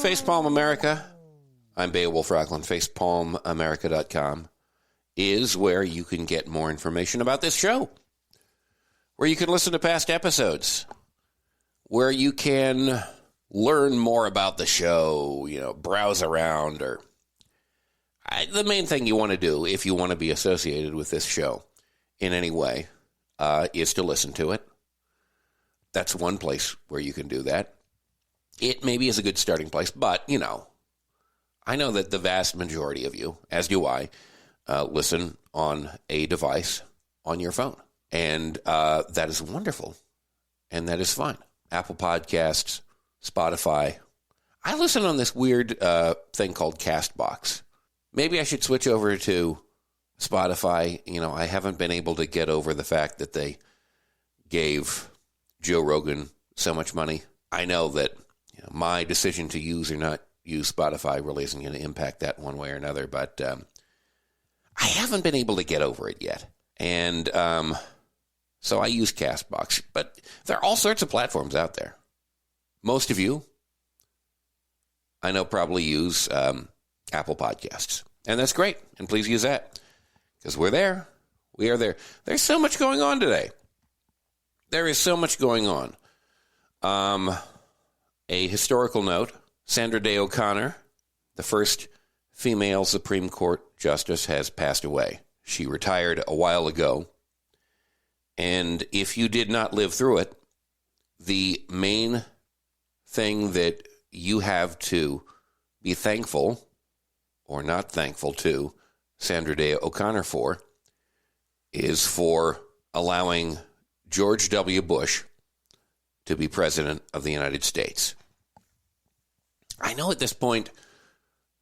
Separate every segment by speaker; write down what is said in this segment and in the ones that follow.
Speaker 1: Facepalm America. I'm Beowulf Rockland. FacepalmAmerica.com is where you can get more information about this show, where you can listen to past episodes, where you can learn more about the show, browse around, or the main thing you want to do if you want to be associated with this show in any way is to listen to it. That's one place where you can do that. It maybe is a good starting place, but, I know that the vast majority of you, as do I, listen on a device on your phone. And that is wonderful. And that is fine. Apple Podcasts, Spotify. I listen on this weird thing called CastBox. Maybe I should switch over to Spotify. I haven't been able to get over the fact that they gave Joe Rogan so much money. I know that my decision to use or not use Spotify really isn't going to impact that one way or another, but I haven't been able to get over it yet. And so I use CastBox. But there are all sorts of platforms out there. Most of you, I know, probably use Apple Podcasts. And that's great. And please use that. Because we're there. We are there. There's so much going on today. There is so much going on. A historical note, Sandra Day O'Connor, the first female Supreme Court justice, has passed away. She retired a while ago. And if you did not live through it, the main thing that you have to be thankful or not thankful to Sandra Day O'Connor for is for allowing George W. Bush to be president of the United States. I know at this point,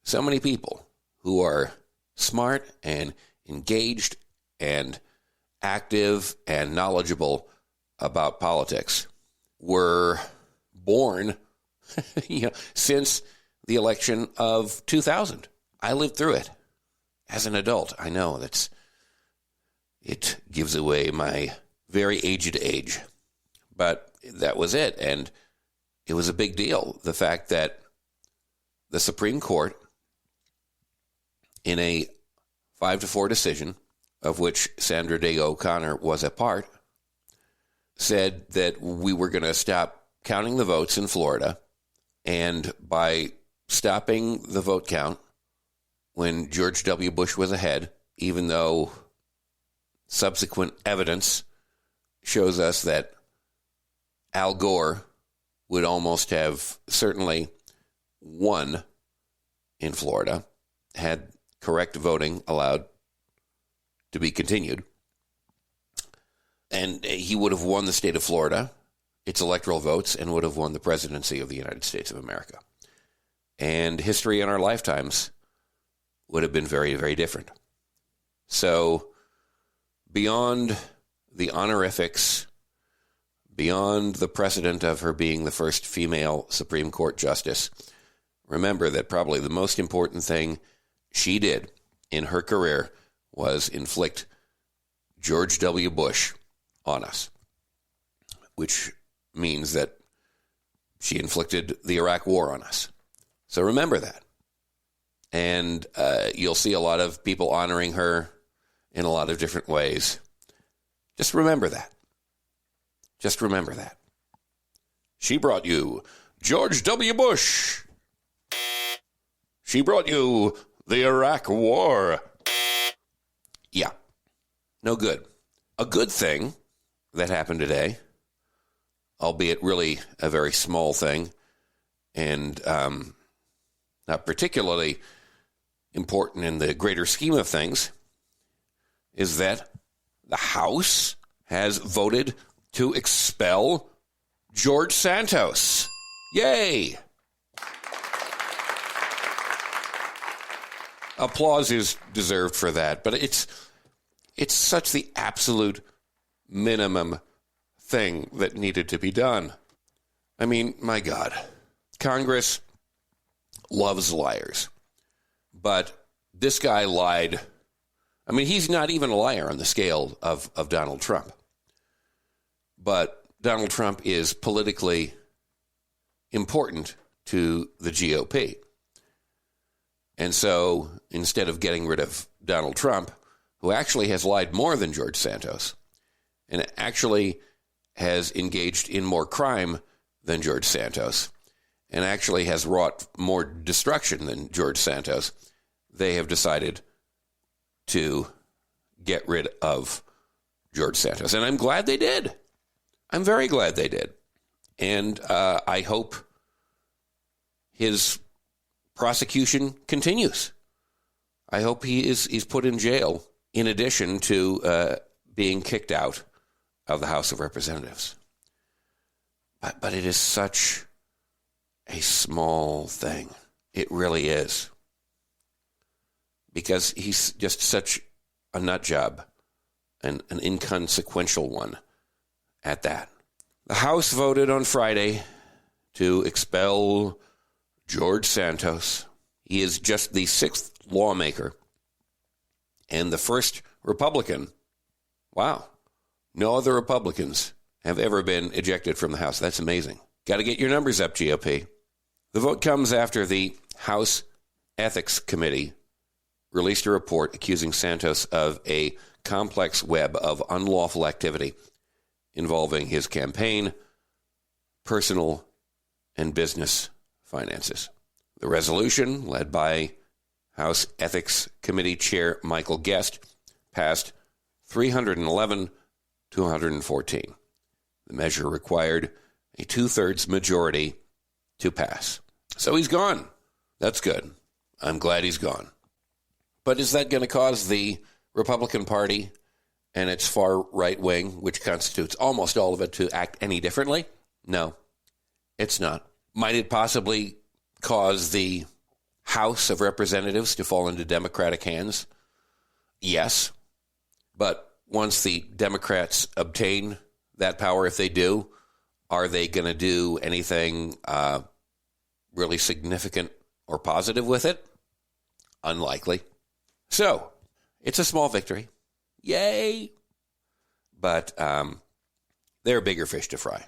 Speaker 1: so many people who are smart and engaged and active and knowledgeable about politics were born since the election of 2000. I lived through it as an adult. I know it gives away my very aged age, but that was it. And it was a big deal. The fact that the Supreme Court, in a 5-4 decision, of which Sandra Day O'Connor was a part, said that we were going to stop counting the votes in Florida. And by stopping the vote count when George W. Bush was ahead, even though subsequent evidence shows us that Al Gore would almost have certainly won in Florida had correct voting allowed to be continued. And he would have won the state of Florida, its electoral votes, and would have won the presidency of the United States of America. And history in our lifetimes would have been very, very different. So beyond the honorifics, beyond the precedent of her being the first female Supreme Court justice, remember that probably the most important thing she did in her career was inflict George W. Bush on us, which means that she inflicted the Iraq War on us. So remember that. And you'll see a lot of people honoring her in a lot of different ways. Just remember that. Just remember that. She brought you George W. Bush. She brought you the Iraq War. Yeah, no good. A good thing that happened today, albeit really a very small thing, and not particularly important in the greater scheme of things, is that the House has voted to expel George Santos. Yay! Applause is deserved for that, but it's such the absolute minimum thing that needed to be done. I mean, my God, Congress loves liars, but this guy lied. I mean, he's not even a liar on the scale of Donald Trump, but Donald Trump is politically important to the GOP. And so instead of getting rid of Donald Trump, who actually has lied more than George Santos and actually has engaged in more crime than George Santos and actually has wrought more destruction than George Santos, they have decided to get rid of George Santos. And I'm glad they did. I'm very glad they did. And I hope his prosecution continues. I hope he's put in jail in addition to being kicked out of the House of Representatives. But it is such a small thing. It really is. Because he's just such a nut job, and an inconsequential one at that. The House voted on Friday to expel George Santos. He is just the sixth lawmaker and the first Republican. Wow. No other Republicans have ever been ejected from the House. That's amazing. Got to get your numbers up, GOP. The vote comes after the House Ethics Committee released a report accusing Santos of a complex web of unlawful activity involving his campaign, personal, and business finances. The resolution, led by House Ethics Committee Chair Michael Guest, passed 311 to 114. The measure required a two-thirds majority to pass. So he's gone. That's good. I'm glad he's gone. But is that going to cause the Republican Party and its far right wing, which constitutes almost all of it, to act any differently? No, it's not. Might it possibly cause the House of Representatives to fall into Democratic hands? Yes. But once the Democrats obtain that power, if they do, are they going to do anything really significant or positive with it? Unlikely. So, it's a small victory. Yay! But there are bigger fish to fry.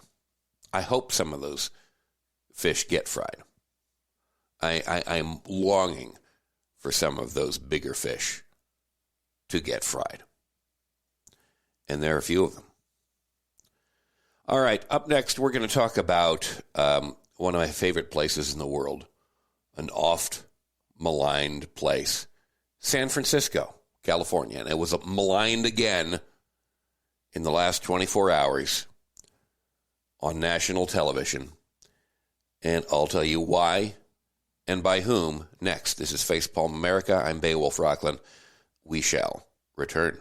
Speaker 1: I hope some of those fish get fried. I'm longing for some of those bigger fish to get fried. And there are a few of them. All right, up next, we're going to talk about one of my favorite places in the world, an oft-maligned place, San Francisco, California. And it was maligned again in the last 24 hours on national television. And I'll tell you why and by whom next. This is Facepalm America. I'm Beowulf Rockland. We shall return.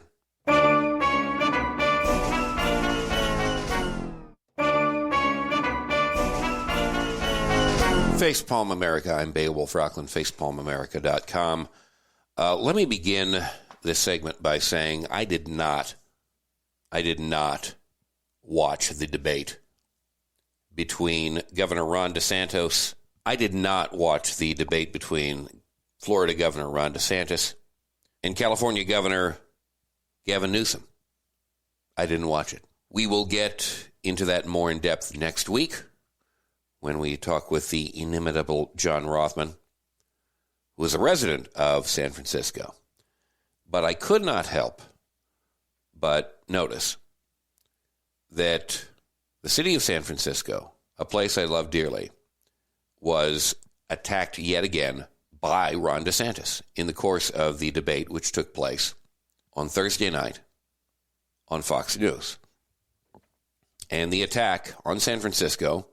Speaker 1: Facepalm America. I'm Beowulf Rockland, facepalmamerica.com. Let me begin this segment by saying I did not watch the debate between Governor Ron DeSantis. I did not watch the debate between Florida Governor Ron DeSantis and California Governor Gavin Newsom. I didn't watch it. We will get into that more in depth next week when we talk with the inimitable John Rothman, who is a resident of San Francisco. But I could not help but notice that the city of San Francisco, a place I love dearly, was attacked yet again by Ron DeSantis in the course of the debate which took place on Thursday night on Fox News. And the attack on San Francisco,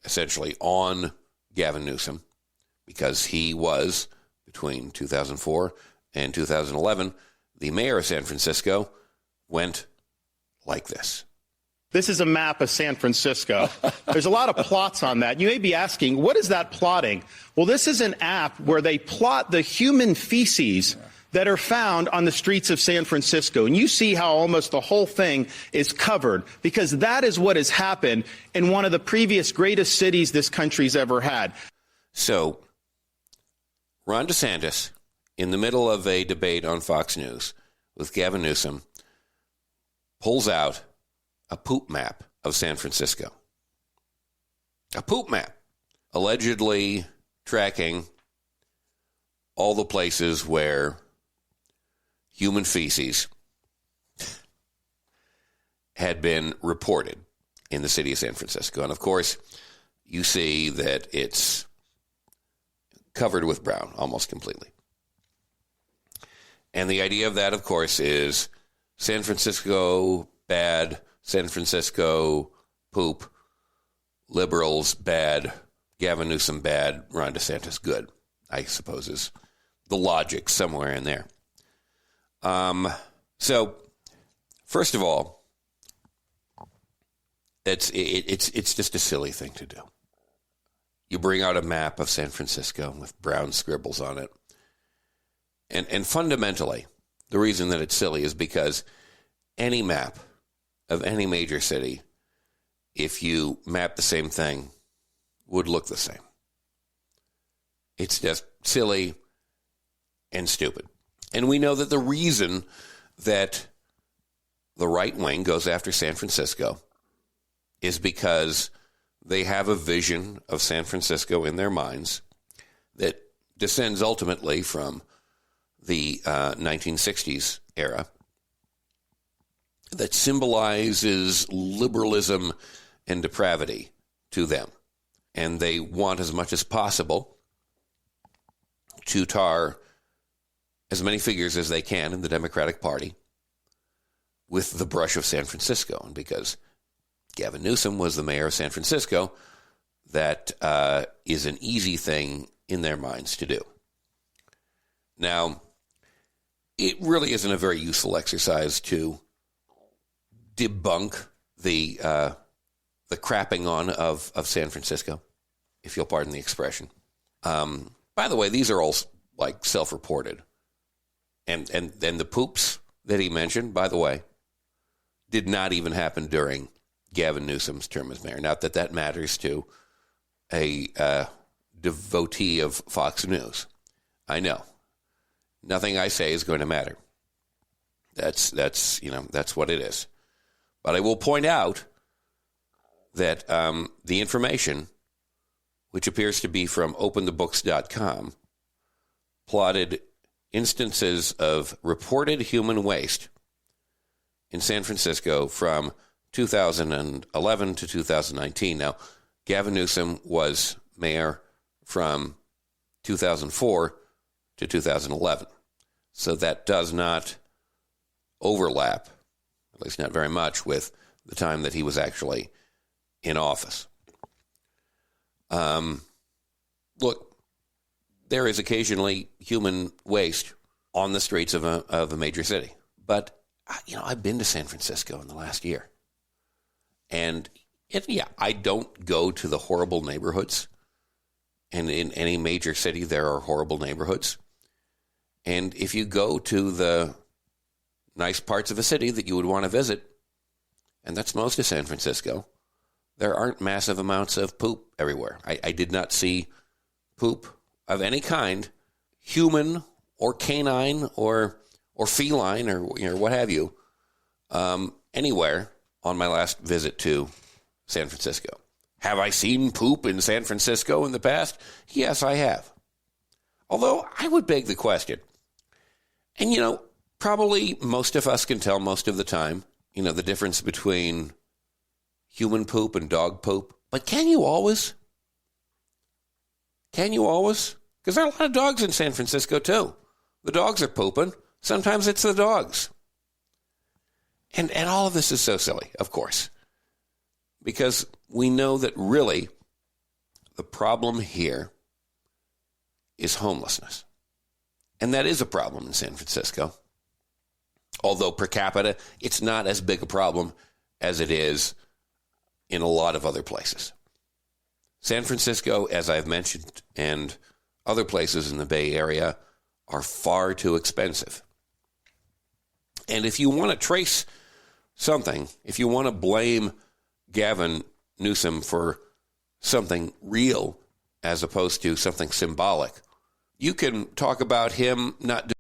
Speaker 1: essentially on Gavin Newsom, because he was, between 2004 and 2011, the mayor of San Francisco, went like this.
Speaker 2: This is a map of San Francisco. There's a lot of plots on that. You may be asking, what is that plotting? Well, this is an app where they plot the human feces that are found on the streets of San Francisco. And you see how almost the whole thing is covered, because that is what has happened in one of the previous greatest cities this country's ever had.
Speaker 1: So, Ron DeSantis, in the middle of a debate on Fox News with Gavin Newsom, pulls out a poop map of San Francisco. A poop map. allegedly tracking all the places where human feces had been reported in the city of San Francisco. And of course, you see that it's covered with brown almost completely. And the idea of that, of course, is San Francisco bad, San Francisco poop, liberals bad, Gavin Newsom bad, Ron DeSantis good, I suppose is the logic somewhere in there. So, first of all, it's just a silly thing to do. You bring out a map of San Francisco with brown scribbles on it. And fundamentally, the reason that it's silly is because any map of any major city, if you map the same thing, would look the same. It's just silly and stupid. And we know that the reason that the right wing goes after San Francisco is because they have a vision of San Francisco in their minds that descends ultimately from the 1960s era that symbolizes liberalism and depravity to them. And they want as much as possible to tar as many figures as they can in the Democratic Party with the brush of San Francisco. And because Gavin Newsom was the mayor of San Francisco, that is an easy thing in their minds to do. Now, it really isn't a very useful exercise to debunk the crapping on of San Francisco, if you'll pardon the expression. By the way, these are all like self-reported. And the poops that he mentioned, by the way, did not even happen during Gavin Newsom's term as mayor. Not that that matters to a devotee of Fox News. I know. Nothing I say is going to matter. That's what it is. But I will point out that the information, which appears to be from openthebooks.com, plotted instances of reported human waste in San Francisco from 2011 to 2019. Now, Gavin Newsom was mayor from 2004 to 2011. So that does not overlap, at least not very much, with the time that he was actually in office. Look, there is occasionally human waste on the streets of a major city. But, I've been to San Francisco in the last year. And, I don't go to the horrible neighborhoods. And in any major city, there are horrible neighborhoods. And if you go to the nice parts of a city that you would want to visit, and that's most of San Francisco, there aren't massive amounts of poop everywhere. I did not see poop of any kind, human or canine or feline or what have you, anywhere on my last visit to San Francisco. Have I seen poop in San Francisco in the past? Yes, I have. Although I would beg the question, and probably most of us can tell most of the time, the difference between human poop and dog poop. But can you always? Can you always? Because there are a lot of dogs in San Francisco, too. The dogs are pooping. Sometimes it's the dogs. And all of this is so silly, of course. Because we know that really the problem here is homelessness. And that is a problem in San Francisco. Although per capita, it's not as big a problem as it is in a lot of other places. San Francisco, as I've mentioned, and other places in the Bay Area are far too expensive. And if you want to trace something, if you want to blame Gavin Newsom for something real as opposed to something symbolic, you can talk about him not